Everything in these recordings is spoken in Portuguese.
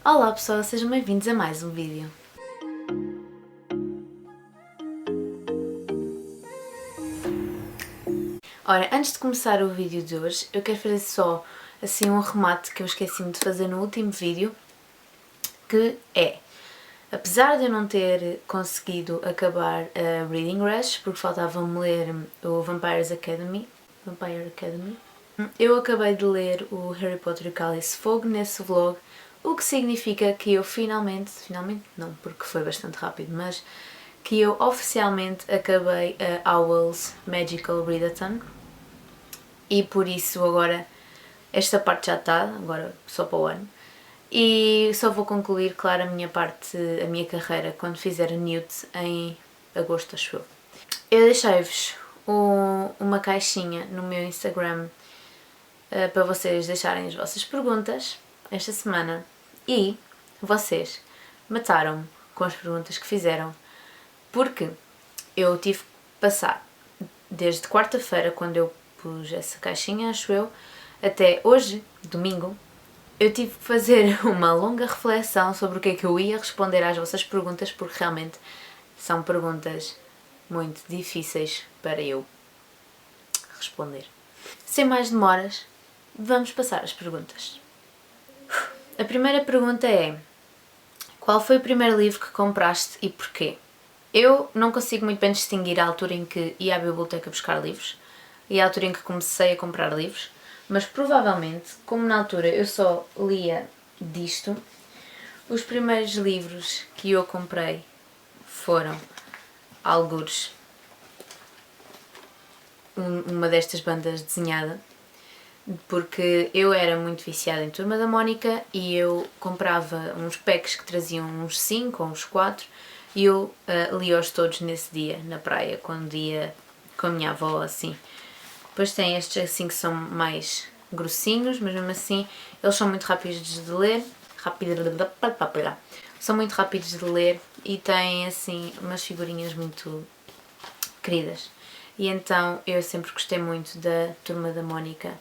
Olá pessoal, sejam bem-vindos a mais um vídeo. Ora, antes de começar o vídeo de hoje, eu quero fazer só assim um remate que eu esqueci-me de fazer no último vídeo, que é, apesar de eu não ter conseguido acabar a Reading Rush, porque faltava-me ler o Vampire Academy, eu acabei de ler o Harry Potter e o Cálice de Fogo nesse vlog, o que significa que eu finalmente não, porque foi bastante rápido, mas que eu oficialmente acabei a Owl's Magical Readathon e por isso agora esta parte já está, agora só para o ano, e só vou concluir, claro, a minha carreira quando fizer a Newt em agosto, acho eu. Eu deixei-vos uma caixinha no meu Instagram para vocês deixarem as vossas perguntas esta semana e vocês mataram-me com as perguntas que fizeram, porque eu tive que passar desde quarta-feira, quando eu pus essa caixinha, acho eu, até hoje, domingo, eu tive que fazer uma longa reflexão sobre o que é que eu ia responder às vossas perguntas, porque realmente são perguntas muito difíceis para eu responder. Sem mais demoras, vamos passar às perguntas. A primeira pergunta é: qual foi o primeiro livro que compraste e porquê? Eu não consigo muito bem distinguir a altura em que ia à biblioteca buscar livros e a altura em que comecei a comprar livros, mas provavelmente, como na altura eu só lia disto, os primeiros livros que eu comprei foram algures uma destas bandas desenhada, porque eu era muito viciada em Turma da Mónica e eu comprava uns packs que traziam uns 5 ou uns 4 e eu lia-os todos nesse dia, na praia, quando ia com a minha avó, assim. Depois tem estes assim que são mais grossinhos, mas mesmo assim eles são muito rápidos de ler, são muito rápidos de ler e têm assim umas figurinhas muito queridas. E então eu sempre gostei muito da Turma da Mónica,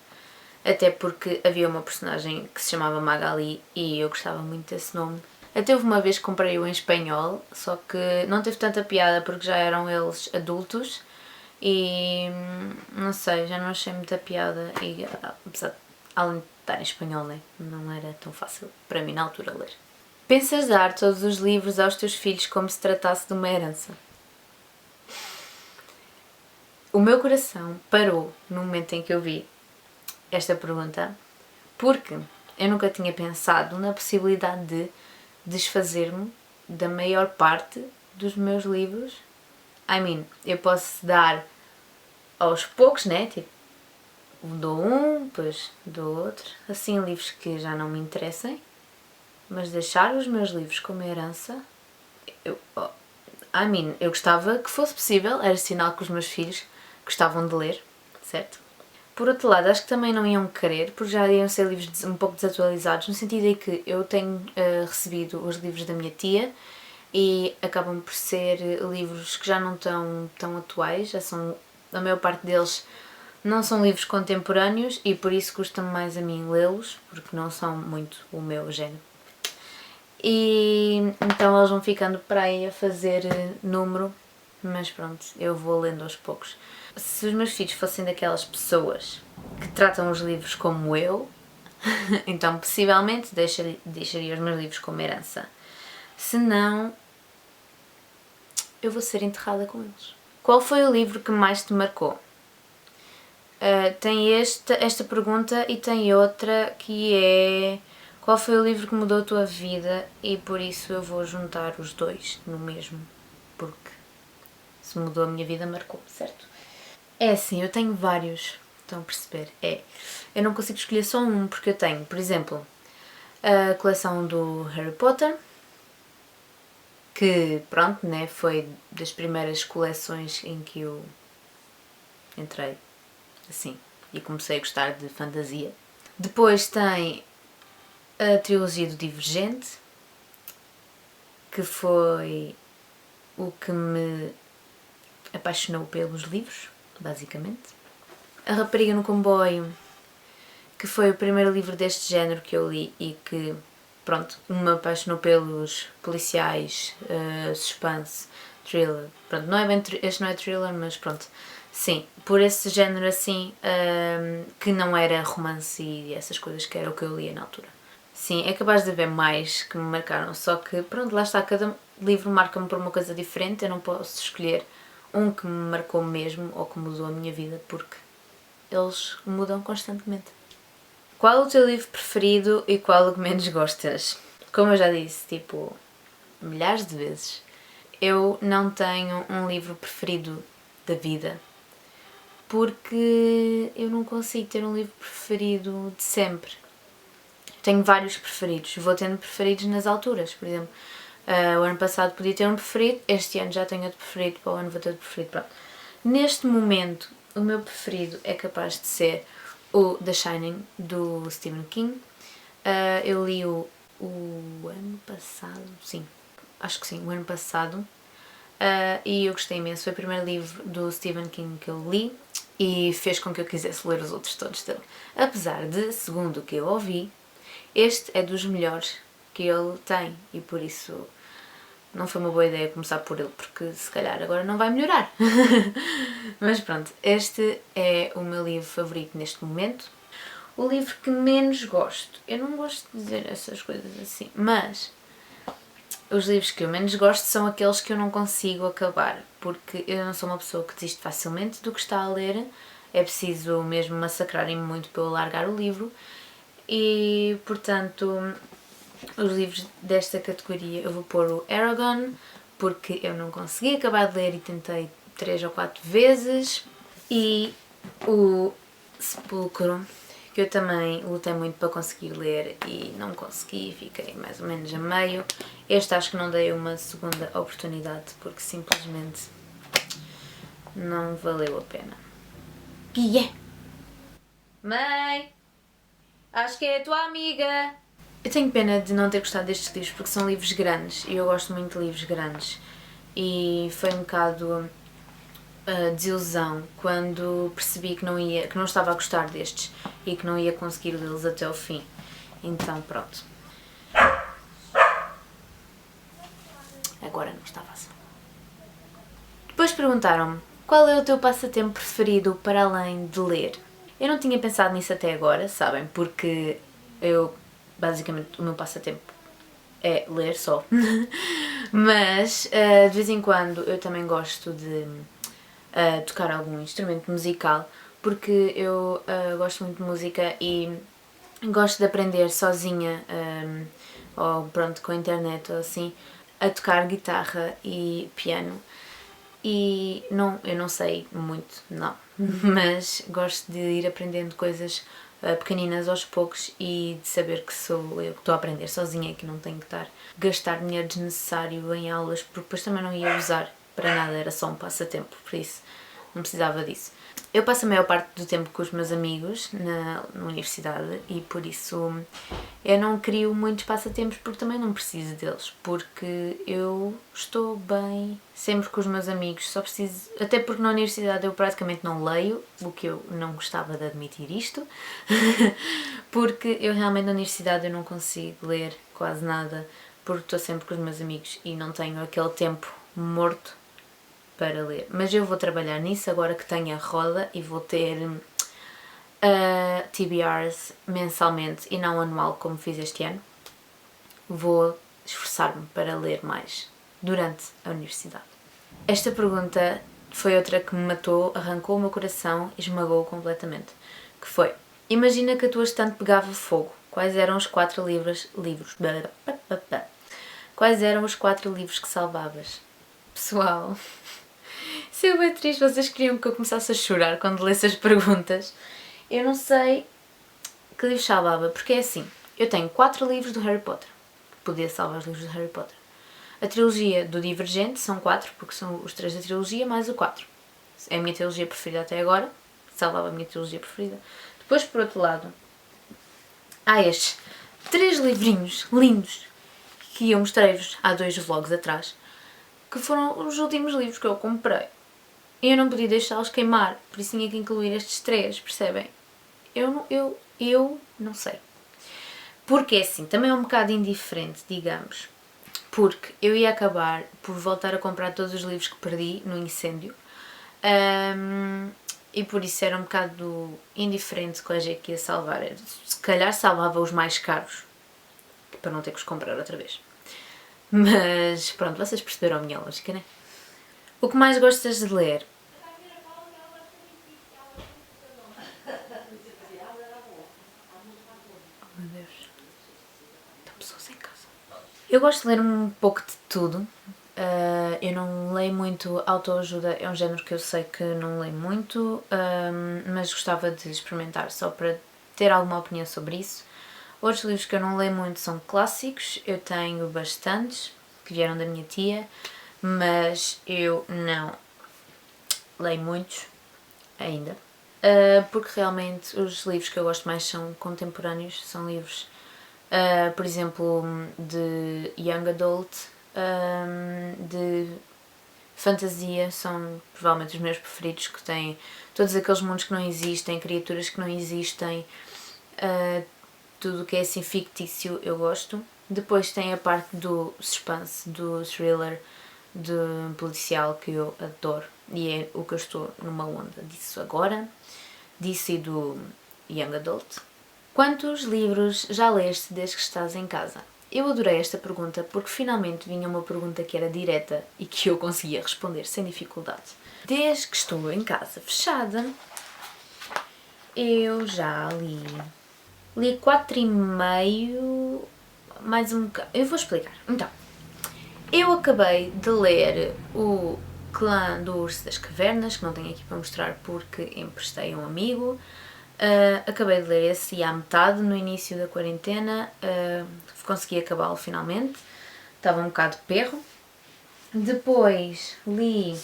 até porque havia uma personagem que se chamava Magali e eu gostava muito desse nome. Até houve uma vez que comprei-o em espanhol, só que não teve tanta piada porque já eram eles adultos e não sei, já não achei muita piada e apesar de além de estar em espanhol, né, não era tão fácil para mim na altura ler. Pensas dar todos os livros aos teus filhos como se tratasse de uma herança? O meu coração parou no momento em que eu vi esta pergunta, porque eu nunca tinha pensado na possibilidade de desfazer-me da maior parte dos meus livros. Eu posso dar aos poucos, né? Tipo, dou um, depois dou outro, assim livros que já não me interessem, mas deixar os meus livros como herança, eu gostava que fosse possível, era sinal que os meus filhos gostavam de ler, certo? Por outro lado, acho que também não iam querer, porque já iam ser livros um pouco desatualizados, no sentido em que eu tenho recebido os livros da minha tia e acabam por ser livros que já não estão tão atuais, já são, a maior parte deles não são livros contemporâneos e por isso custa-me mais a mim lê-los, porque não são muito o meu género. E então eles vão ficando para aí a fazer número, mas pronto, eu vou lendo aos poucos. Se os meus filhos fossem daquelas pessoas que tratam os livros como eu, então possivelmente deixaria os meus livros como herança. Se não, eu vou ser enterrada com eles. Qual foi o livro que mais te marcou? Tem esta pergunta e tem outra que é: qual foi o livro que mudou a tua vida? E por isso eu vou juntar os dois no mesmo, porque se mudou a minha vida, marcou, certo? É assim, eu tenho vários, estão a perceber? Eu não consigo escolher só um, porque eu tenho, por exemplo, a coleção do Harry Potter, que pronto, né, foi das primeiras coleções em que eu entrei, assim, e comecei a gostar de fantasia. Depois tem a trilogia do Divergente, que foi o que me apaixonou pelos livros, basicamente. A Rapariga no Comboio, que foi o primeiro livro deste género que eu li e que, pronto, me apaixonou pelos policiais, suspense, thriller. Pronto, não é bem, este não é thriller, mas pronto, sim, por esse género assim, que não era romance e essas coisas que era o que eu lia na altura. Sim, é capaz de haver mais que me marcaram, só que pronto, lá está, cada livro marca-me por uma coisa diferente, eu não posso escolher um que me marcou mesmo ou que mudou a minha vida, porque eles mudam constantemente. Qual o teu livro preferido e qual o que menos gostas? Como eu já disse, tipo, milhares de vezes, eu não tenho um livro preferido da vida, porque eu não consigo ter um livro preferido de sempre. Tenho vários preferidos, vou tendo preferidos nas alturas, por exemplo, o ano passado podia ter um preferido, este ano já tenho outro preferido, para o ano vou ter outro preferido, pronto. Neste momento, o meu preferido é capaz de ser o The Shining, do Stephen King. Eu li o ano passado, sim, acho que sim, o ano passado, e eu gostei imenso. Foi o primeiro livro do Stephen King que eu li e fez com que eu quisesse ler os outros todos dele. Apesar de, segundo o que eu ouvi, este é dos melhores que ele tem e por isso não foi uma boa ideia começar por ele, porque se calhar agora não vai melhorar. Mas pronto, este é o meu livro favorito neste momento. O livro que menos gosto, eu não gosto de dizer essas coisas assim, mas os livros que eu menos gosto são aqueles que eu não consigo acabar, porque eu não sou uma pessoa que desiste facilmente do que está a ler, é preciso mesmo massacrarem-me muito para eu largar o livro e, portanto, os livros desta categoria eu vou pôr o Eragon, porque eu não consegui acabar de ler e tentei 3 ou 4 vezes, e o Sepulcro, que eu também lutei muito para conseguir ler e não consegui, fiquei mais ou menos a meio. Este acho que não dei uma segunda oportunidade porque simplesmente não valeu a pena. Pia! Mãe! Acho que é a tua amiga! Eu tenho pena de não ter gostado destes livros porque são livros grandes e eu gosto muito de livros grandes. E foi um bocado desilusão quando percebi que não estava a gostar destes e que não ia conseguir lê-los até ao fim. Então pronto. Agora não está fácil. Depois perguntaram-me qual é o teu passatempo preferido para além de ler. Eu não tinha pensado nisso até agora, sabem, porque eu basicamente o meu passatempo é ler só. Mas de vez em quando eu também gosto de tocar algum instrumento musical, porque eu gosto muito de música e gosto de aprender sozinha, ou pronto, com a internet ou assim, a tocar guitarra e piano. E eu não sei muito, não, mas gosto de ir aprendendo coisas pequeninas aos poucos e de saber que sou eu que estou a aprender sozinha, que não tenho que estar a gastar dinheiro desnecessário em aulas, porque depois também não ia usar para nada, era só um passatempo, por isso não precisava disso. Eu passo a maior parte do tempo com os meus amigos na universidade e por isso eu não crio muitos passatempos porque também não preciso deles, porque eu estou bem sempre com os meus amigos, só preciso, até porque na universidade eu praticamente não leio, o que eu não gostava de admitir isto, porque eu realmente na universidade eu não consigo ler quase nada, porque estou sempre com os meus amigos e não tenho aquele tempo morto para ler. Mas eu vou trabalhar nisso agora que tenho a roda e vou ter TBRs mensalmente e não anual como fiz este ano. Vou esforçar-me para ler mais durante a universidade. Esta pergunta foi outra que me matou, arrancou o meu coração e esmagou-o completamente. Que foi: imagina que a tua estante pegava fogo. Quais eram os 4 livros? Quais eram os 4 livros que salvavas? Pessoal, se eu bem triste, vocês queriam que eu começasse a chorar quando lesse as perguntas. Eu não sei que livro salvava, porque é assim, eu tenho 4 livros do Harry Potter. Podia salvar os livros do Harry Potter. A trilogia do Divergente são 4, porque são os 3 da trilogia, mais o 4. É a minha trilogia preferida até agora. Salvava a minha trilogia preferida. Depois, por outro lado, há estes 3 livrinhos lindos que eu mostrei-vos há 2 vlogs atrás, que foram os últimos livros que eu comprei. E eu não podia deixá-los queimar, por isso tinha que incluir estes 3, percebem? Eu não sei. Porque é assim, também é um bocado indiferente, digamos, porque eu ia acabar por voltar a comprar todos os livros que perdi no incêndio, e por isso era um bocado indiferente quais é que ia salvar. Se calhar salvava os mais caros, para não ter que os comprar outra vez. Mas pronto, vocês perceberam a minha lógica, né? O que mais gostas de ler? Oh meu Deus, estão pessoas em casa. Eu gosto de ler um pouco de tudo. Eu não leio muito autoajuda, é um género que eu sei que não leio muito, mas gostava de experimentar só para ter alguma opinião sobre isso. Outros livros que eu não leio muito são clássicos, eu tenho bastantes, que vieram da minha tia, mas eu não leio muitos ainda, porque realmente os livros que eu gosto mais são contemporâneos, são livros, por exemplo, de young adult, de fantasia, são provavelmente os meus preferidos, que têm todos aqueles mundos que não existem, criaturas que não existem, tudo o que é assim fictício eu gosto. Depois tem a parte do suspense, do thriller, de policial, que eu adoro, e é o que eu estou numa onda disso agora, disso e do young adult. Quantos livros já leste desde que estás em casa? Eu adorei esta pergunta porque finalmente vinha uma pergunta que era direta e que eu conseguia responder sem dificuldade. Desde que estou em casa fechada, eu já li 4,5, mais um bocado. Eu vou explicar. Então, eu acabei de ler o Clã do Urso das Cavernas, que não tenho aqui para mostrar porque emprestei a um amigo. Acabei de ler esse à metade, no início da quarentena, consegui acabá-lo finalmente, estava um bocado de perro. Depois li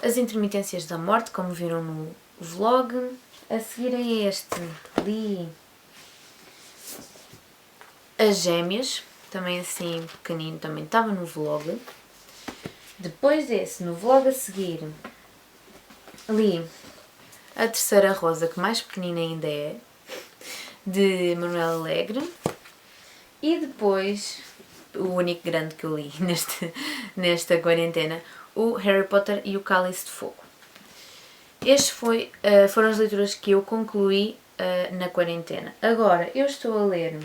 As Intermitências da Morte, como viram no vlog. A seguir a este, li As Gêmeas, também assim pequenino, também estava no vlog. Depois desse, no vlog a seguir, li A Terceira Rosa, que mais pequenina ainda é, de Manuel Alegre. E depois, o único grande que eu li nesta quarentena, o Harry Potter e o Cálice de Fogo. Estes foram as leituras que eu concluí na quarentena. Agora, eu estou a ler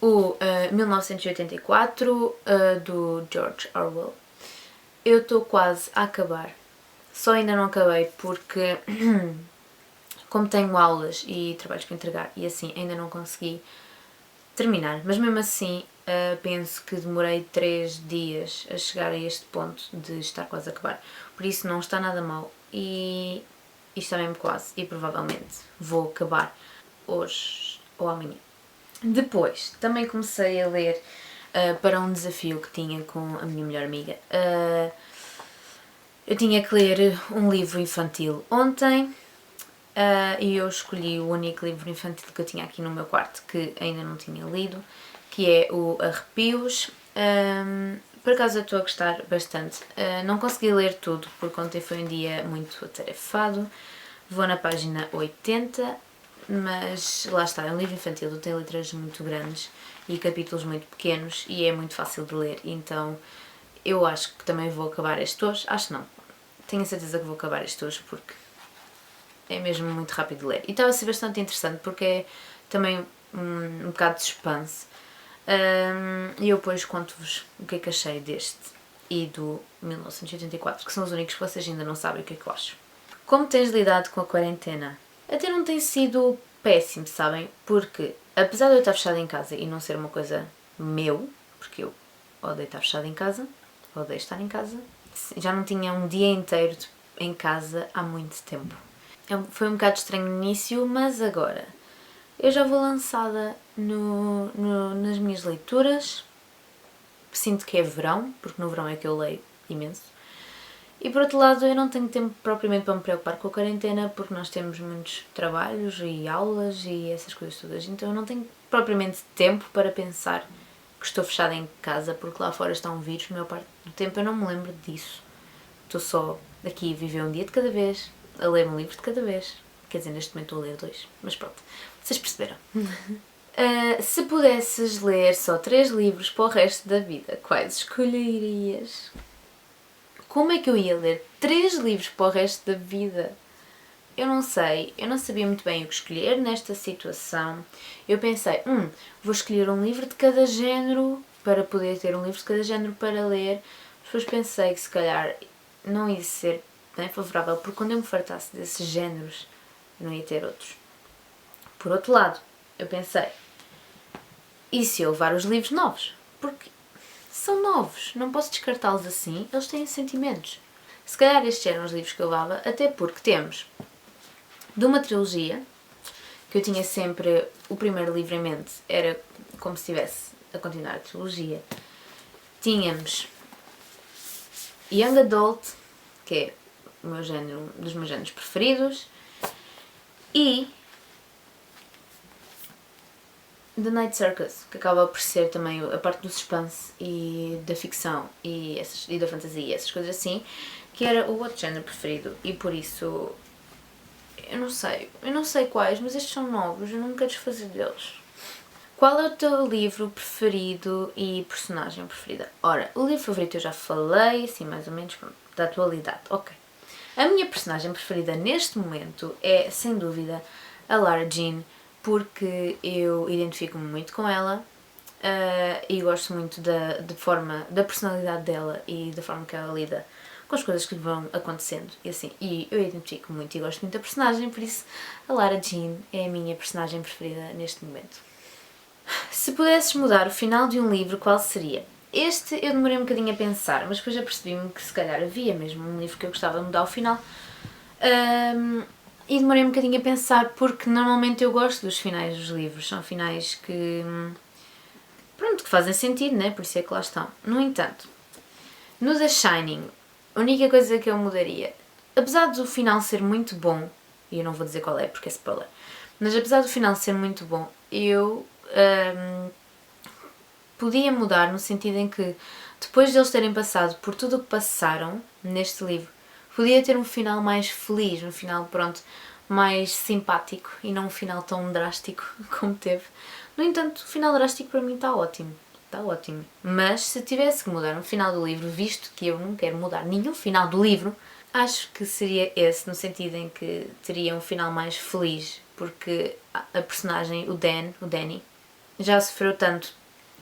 o 1984, do George Orwell. Eu estou quase a acabar. Só ainda não acabei porque, como tenho aulas e trabalhos para entregar e assim, ainda não consegui terminar. Mas mesmo assim, penso que demorei 3 dias a chegar a este ponto de estar quase a acabar. Por isso não está nada mal e está mesmo quase. E provavelmente vou acabar hoje ou amanhã. Depois, também comecei a ler para um desafio que tinha com a minha melhor amiga. Eu tinha que ler um livro infantil ontem e eu escolhi o único livro infantil que eu tinha aqui no meu quarto que ainda não tinha lido, que é o Arrepios. Por acaso eu estou a gostar bastante. Não consegui ler tudo porque ontem foi um dia muito atarefado. Vou na página 80, mas lá está, é um livro infantil, tem letras muito grandes e capítulos muito pequenos e é muito fácil de ler, então eu acho que também vou acabar este hoje. Acho não, tenho a certeza que vou acabar este hoje porque é mesmo muito rápido de ler. E estava a ser bastante interessante porque é também um bocado de suspense. E eu depois conto-vos o que é que achei deste e do 1984, que são os únicos que vocês ainda não sabem o que é que eu acho. Como tens lidado com a quarentena? Até não tem sido péssimo, sabem? Porque, apesar de eu estar fechada em casa e não ser uma coisa meu, porque eu odeio estar fechada em casa, odeio estar em casa, já não tinha um dia inteiro em casa há muito tempo. Foi um bocado estranho no início, mas agora eu já vou lançada nas minhas leituras. Sinto que é verão, porque no verão é que eu leio imenso. E por outro lado, eu não tenho tempo propriamente para me preocupar com a quarentena, porque nós temos muitos trabalhos e aulas e essas coisas todas. Então eu não tenho propriamente tempo para pensar que estou fechada em casa, porque lá fora está um vírus. A maior parte do tempo eu não me lembro disso. Estou só aqui a viver um dia de cada vez, a ler um livro de cada vez. Quer dizer, neste momento estou a ler 2, mas pronto. Vocês perceberam? Se pudesses ler só 3 livros para o resto da vida, quais escolherias? Como é que eu ia ler 3 livros para o resto da vida? Eu não sei, eu não sabia muito bem o que escolher nesta situação. Eu pensei, vou escolher um livro de cada género para poder ter um livro de cada género para ler. Depois pensei que se calhar não ia ser bem favorável, porque quando eu me fartasse desses géneros, eu não ia ter outros. Por outro lado, eu pensei, e se eu levar os livros novos? Porque são novos, não posso descartá-los assim, eles têm sentimentos. Se calhar estes eram os livros que eu levava, até porque temos de uma trilogia, que eu tinha sempre o primeiro livro em mente, era como se estivesse a continuar a trilogia. Tínhamos Young Adult, que é o meu género, dos meus géneros preferidos, e The Night Circus, que acaba por ser também a parte do suspense e da ficção e da fantasia, essas coisas assim, que era o outro género preferido, e por isso eu não sei quais, mas estes são novos, eu não me quero desfazer deles. Qual é o teu livro preferido e personagem preferida? Ora, o livro favorito eu já falei, assim mais ou menos, da atualidade, ok. A minha personagem preferida neste momento é, sem dúvida, a Lara Jean, porque eu identifico-me muito com ela e gosto muito da personalidade dela e da forma que ela lida com as coisas que lhe vão acontecendo e assim. E eu identifico muito e gosto muito da personagem, por isso a Lara Jean é a minha personagem preferida neste momento. Se pudesses mudar o final de um livro, qual seria? Este eu demorei um bocadinho a pensar, mas depois apercebi-me que se calhar havia mesmo um livro que eu gostava de mudar o final. E demorei um bocadinho a pensar porque normalmente eu gosto dos finais dos livros, são finais que fazem sentido, né? Por isso é que lá estão. No entanto, no The Shining, a única coisa que eu mudaria, apesar do final ser muito bom, e eu não vou dizer qual é porque é spoiler, mas apesar do final ser muito bom, eu podia mudar no sentido em que depois de eles terem passado por tudo o que passaram neste livro, podia ter um final mais feliz, um final, mais simpático e não um final tão drástico como teve. No entanto, o final drástico para mim está ótimo. Está ótimo. Mas se tivesse que mudar um final do livro, visto que eu não quero mudar nenhum final do livro, acho que seria esse, no sentido em que teria um final mais feliz, porque a personagem, o Danny, já sofreu tanto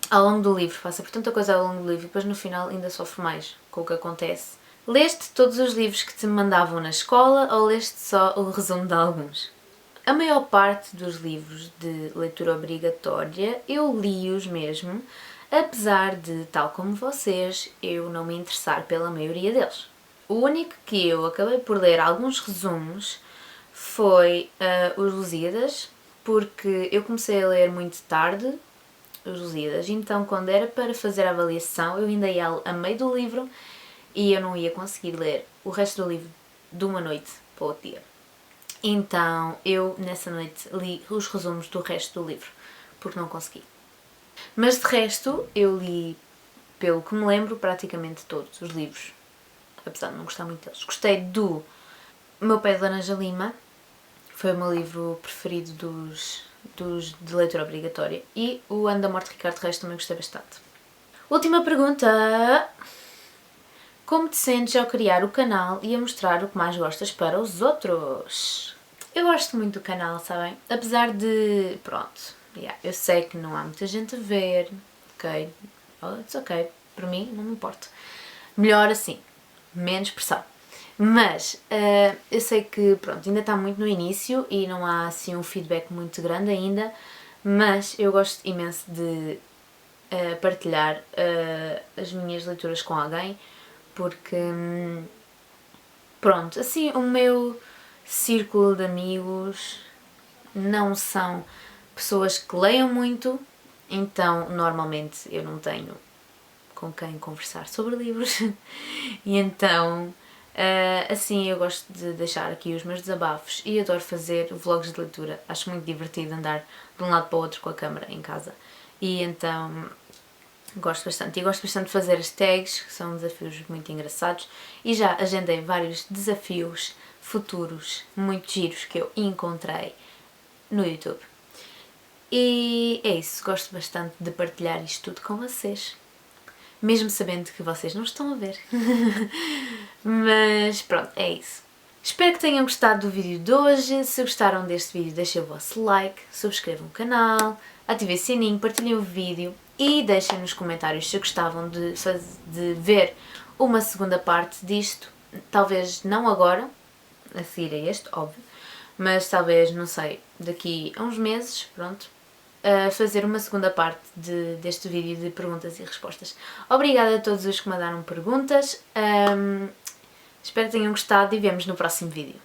ao longo do livro, passa por tanta coisa ao longo do livro e depois no final ainda sofre mais com o que acontece. Leste todos os livros que te mandavam na escola ou leste só o resumo de alguns? A maior parte dos livros de leitura obrigatória eu li-os mesmo, apesar de, tal como vocês, eu não me interessar pela maioria deles. O único que eu acabei por ler alguns resumos foi Os Lusíadas, porque eu comecei a ler muito tarde Os Lusíadas, então quando era para fazer a avaliação eu ainda ia a meio do livro e eu não ia conseguir ler o resto do livro de uma noite para o outro dia. Então eu nessa noite li os resumos do resto do livro, porque não consegui. Mas de resto eu li, pelo que me lembro, praticamente todos os livros, apesar de não gostar muito deles. Gostei do Meu Pé de Laranja Lima, foi o meu livro preferido de leitura obrigatória, e o Ano da Morte de Ricardo Reis também gostei bastante. Última pergunta. Como te sentes ao criar o canal e a mostrar o que mais gostas para os outros? Eu gosto muito do canal, sabem? Apesar de, eu sei que não há muita gente a ver, ok? It's ok, para mim não me importa. Melhor assim, menos pressão. Mas eu sei que, ainda está muito no início e não há assim um feedback muito grande ainda, mas eu gosto imenso de partilhar as minhas leituras com alguém, porque, assim, o meu círculo de amigos não são pessoas que leiam muito, então normalmente eu não tenho com quem conversar sobre livros e então assim eu gosto de deixar aqui os meus desabafos e adoro fazer vlogs de leitura, acho muito divertido andar de um lado para o outro com a câmera em casa e então gosto bastante. E gosto bastante de fazer as tags, que são desafios muito engraçados. E já agendei vários desafios futuros, muito giros, que eu encontrei no YouTube. E é isso, gosto bastante de partilhar isto tudo com vocês, mesmo sabendo que vocês não estão a ver. Mas pronto, é isso. Espero que tenham gostado do vídeo de hoje. Se gostaram deste vídeo, deixem o vosso like, subscrevam o canal, ativem o sininho, partilhem o vídeo e deixem nos comentários se gostavam de ver uma segunda parte disto. Talvez não agora, a seguir a este, óbvio, mas talvez, não sei, daqui a uns meses, pronto, a fazer uma segunda parte deste vídeo de perguntas e respostas. Obrigada a todos os que mandaram perguntas. Espero que tenham gostado e vemos no próximo vídeo.